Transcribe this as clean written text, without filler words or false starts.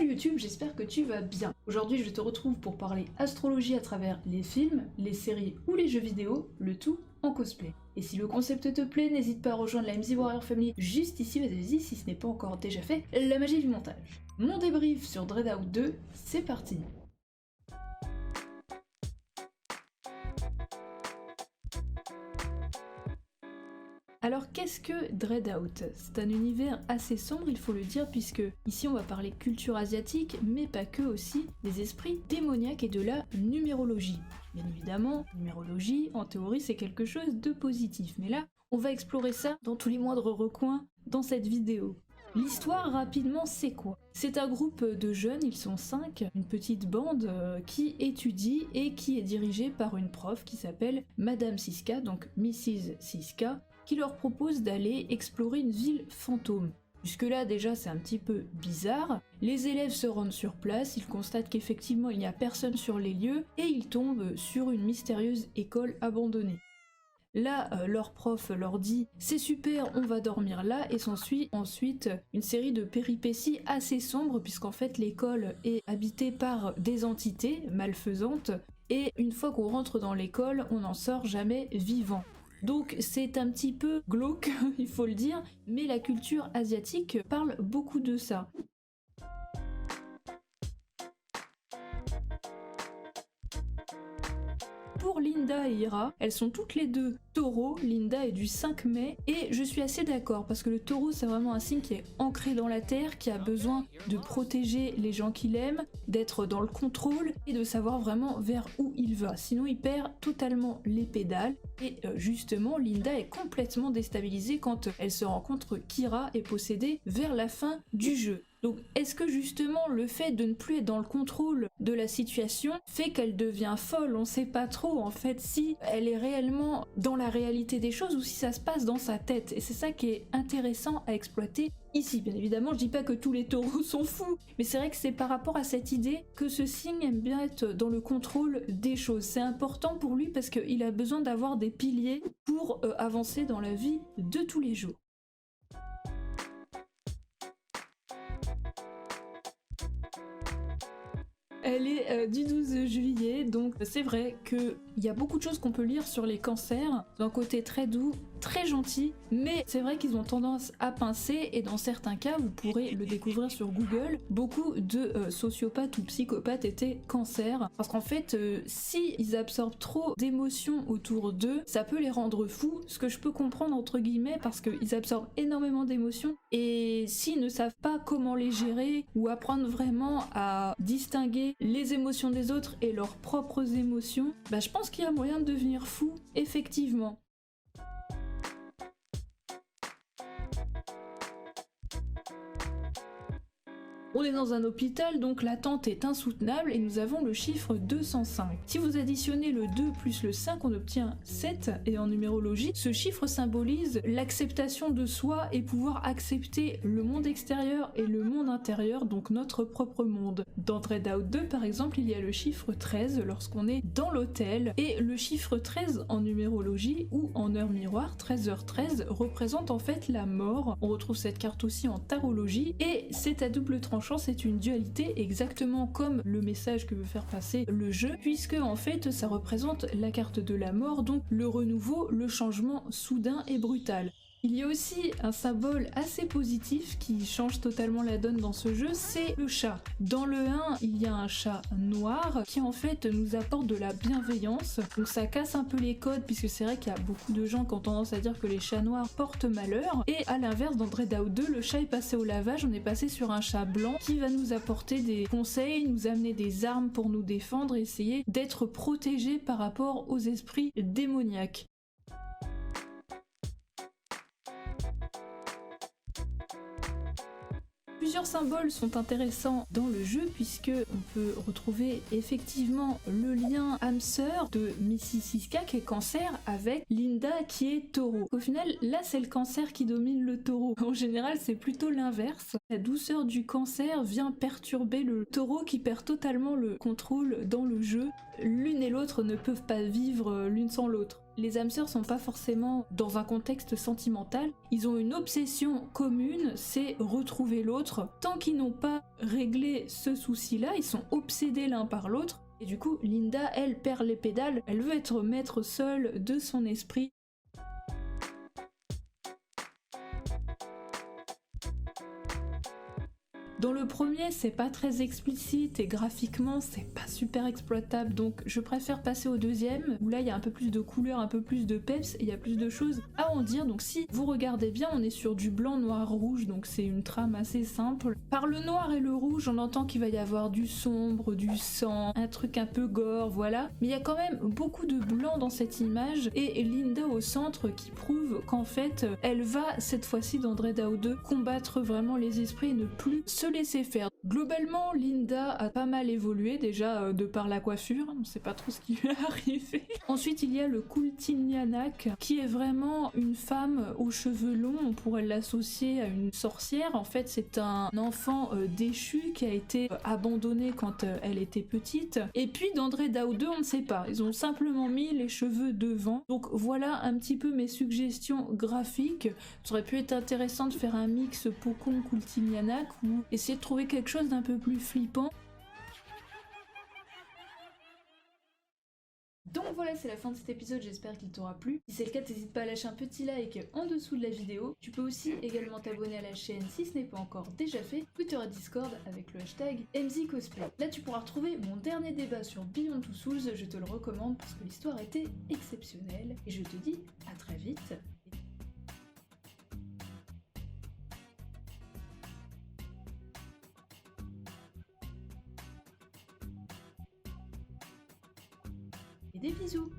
Salut YouTube, j'espère que tu vas bien. Aujourd'hui je te retrouve pour parler astrologie à travers les films, les séries ou les jeux vidéo, le tout en cosplay. Et si le concept te plaît, n'hésite pas à rejoindre la MZ Warrior Family juste ici, vas-y si ce n'est pas encore déjà fait, la magie du montage. Mon débrief sur Dread Out 2, c'est parti. Alors qu'est-ce que Dread Out? C'est un univers assez sombre, il faut le dire, puisque ici on va parler culture asiatique, mais pas que aussi, des esprits démoniaques et de la numérologie. Bien évidemment, numérologie, en théorie, c'est quelque chose de positif, mais là, on va explorer ça dans tous les moindres recoins dans cette vidéo. L'histoire, rapidement, c'est quoi? C'est un groupe de jeunes, ils sont 5, une petite bande qui étudie et qui est dirigée par une prof qui s'appelle Madame Siska, donc Mrs. Siska, qui leur propose d'aller explorer une ville fantôme. Jusque-là, déjà, c'est un petit peu bizarre. Les élèves se rendent sur place, ils constatent qu'effectivement, il n'y a personne sur les lieux, et ils tombent sur une mystérieuse école abandonnée. Là, leur prof leur dit « c'est super, on va dormir là » et s'ensuit ensuite une série de péripéties assez sombres puisqu'en fait l'école est habitée par des entités malfaisantes et une fois qu'on rentre dans l'école, on n'en sort jamais vivant. Donc c'est un petit peu glauque, il faut le dire, mais la culture asiatique parle beaucoup de ça. Pour Linda et Ira, elles sont toutes les deux taureaux, Linda est du 5 mai, et je suis assez d'accord parce que le taureau c'est vraiment un signe qui est ancré dans la terre, qui a besoin de protéger les gens qu'il aime, d'être dans le contrôle et de savoir vraiment vers où il va, sinon il perd totalement les pédales, et justement Linda est complètement déstabilisée quand elle se rend compte qu'Ira est possédée vers la fin du jeu. Donc est-ce que justement le fait de ne plus être dans le contrôle de la situation fait qu'elle devient folle? On sait pas trop en fait si elle est réellement dans la réalité des choses ou si ça se passe dans sa tête. Et c'est ça qui est intéressant à exploiter ici. Bien évidemment, je dis pas que tous les taureaux sont fous, mais c'est vrai que c'est par rapport à cette idée que ce signe aime bien être dans le contrôle des choses. C'est important pour lui parce qu'il a besoin d'avoir des piliers pour avancer dans la vie de tous les jours. Elle est du 12 juillet, donc c'est vrai qu'il y a beaucoup de choses qu'on peut lire sur les cancers, d'un côté très doux, très gentil, mais c'est vrai qu'ils ont tendance à pincer et dans certains cas, vous pourrez le découvrir sur Google, beaucoup de sociopathes ou psychopathes étaient cancers, parce qu'en fait, si ils absorbent trop d'émotions autour d'eux, ça peut les rendre fous, ce que je peux comprendre entre guillemets, parce qu'ils absorbent énormément d'émotions, et s'ils ne savent pas comment les gérer, ou apprendre vraiment à distinguer les émotions des autres et leurs propres émotions, bah je pense qu'il y a moyen de devenir fou, effectivement. On est dans un hôpital, donc l'attente est insoutenable et nous avons le chiffre 205. Si vous additionnez le 2 plus le 5, on obtient 7, et en numérologie, ce chiffre symbolise l'acceptation de soi et pouvoir accepter le monde extérieur et le monde intérieur, donc notre propre monde. Dans Dread Out 2, par exemple, il y a le chiffre 13 lorsqu'on est dans l'hôtel, et le chiffre 13 en numérologie ou en heure miroir, 13h13, représente en fait la mort. On retrouve cette carte aussi en tarologie, et c'est à double tranchant. C'est une dualité exactement comme le message que veut faire passer le jeu, puisque en fait ça représente la carte de la mort, donc le renouveau, le changement soudain et brutal. Il y a aussi un symbole assez positif qui change totalement la donne dans ce jeu, c'est le chat. Dans le 1, il y a un chat noir qui en fait nous apporte de la bienveillance, donc ça casse un peu les codes puisque c'est vrai qu'il y a beaucoup de gens qui ont tendance à dire que les chats noirs portent malheur, et à l'inverse dans Dread Out 2, le chat est passé au lavage, on est passé sur un chat blanc qui va nous apporter des conseils, nous amener des armes pour nous défendre et essayer d'être protégés par rapport aux esprits démoniaques. Plusieurs symboles sont intéressants dans le jeu puisque on peut retrouver effectivement le lien âme-sœur de Mrs. Siska qui est cancer avec Linda qui est taureau. Au final, là c'est le cancer qui domine le taureau. En général, c'est plutôt l'inverse. La douceur du cancer vient perturber le taureau qui perd totalement le contrôle dans le jeu. L'une et l'autre ne peuvent pas vivre l'une sans l'autre. Les âmes sœurs sont pas forcément dans un contexte sentimental, ils ont une obsession commune, c'est retrouver l'autre. Tant qu'ils n'ont pas réglé ce souci-là, ils sont obsédés l'un par l'autre. Et du coup, Linda, elle perd les pédales, elle veut être maître seule de son esprit. Dans le premier, c'est pas très explicite et graphiquement, c'est pas super exploitable, donc je préfère passer au deuxième, où là il y a un peu plus de couleurs, un peu plus de peps, et il y a plus de choses à en dire. Donc si vous regardez bien, on est sur du blanc, noir, rouge, donc c'est une trame assez simple. Par le noir et le rouge, on entend qu'il va y avoir du sombre, du sang, un truc un peu gore, voilà. Mais il y a quand même beaucoup de blanc dans cette image, et Linda au centre qui prouve qu'en fait, elle va, cette fois-ci dans Dread Out 2, combattre vraiment les esprits et ne plus se laisser faire. Globalement, Linda a pas mal évolué déjà de par la coiffure, on sait pas trop ce qui lui est arrivé. Ensuite, il y a le Kultinianak qui est vraiment une femme aux cheveux longs, on pourrait l'associer à une sorcière. En fait, c'est un enfant déchu qui a été abandonné quand elle était petite. Et puis dans Dread Out 2, on ne sait pas, ils ont simplement mis les cheveux devant. Donc voilà un petit peu mes suggestions graphiques. Ça aurait pu être intéressant de faire un mix Pocon Kultinianak ou essayer de trouver quelque chose d'un peu plus flippant. Donc voilà, c'est la fin de cet épisode, j'espère qu'il t'aura plu. Si c'est le cas, n'hésite pas à lâcher un petit like en dessous de la vidéo. Tu peux aussi également t'abonner à la chaîne si ce n'est pas encore déjà fait. Twitter et Discord avec le hashtag MZCosplay. Là, tu pourras retrouver mon dernier débat sur Beyond Two Souls, je te le recommande parce que l'histoire était exceptionnelle. Et je te dis à très vite. Et des bisous.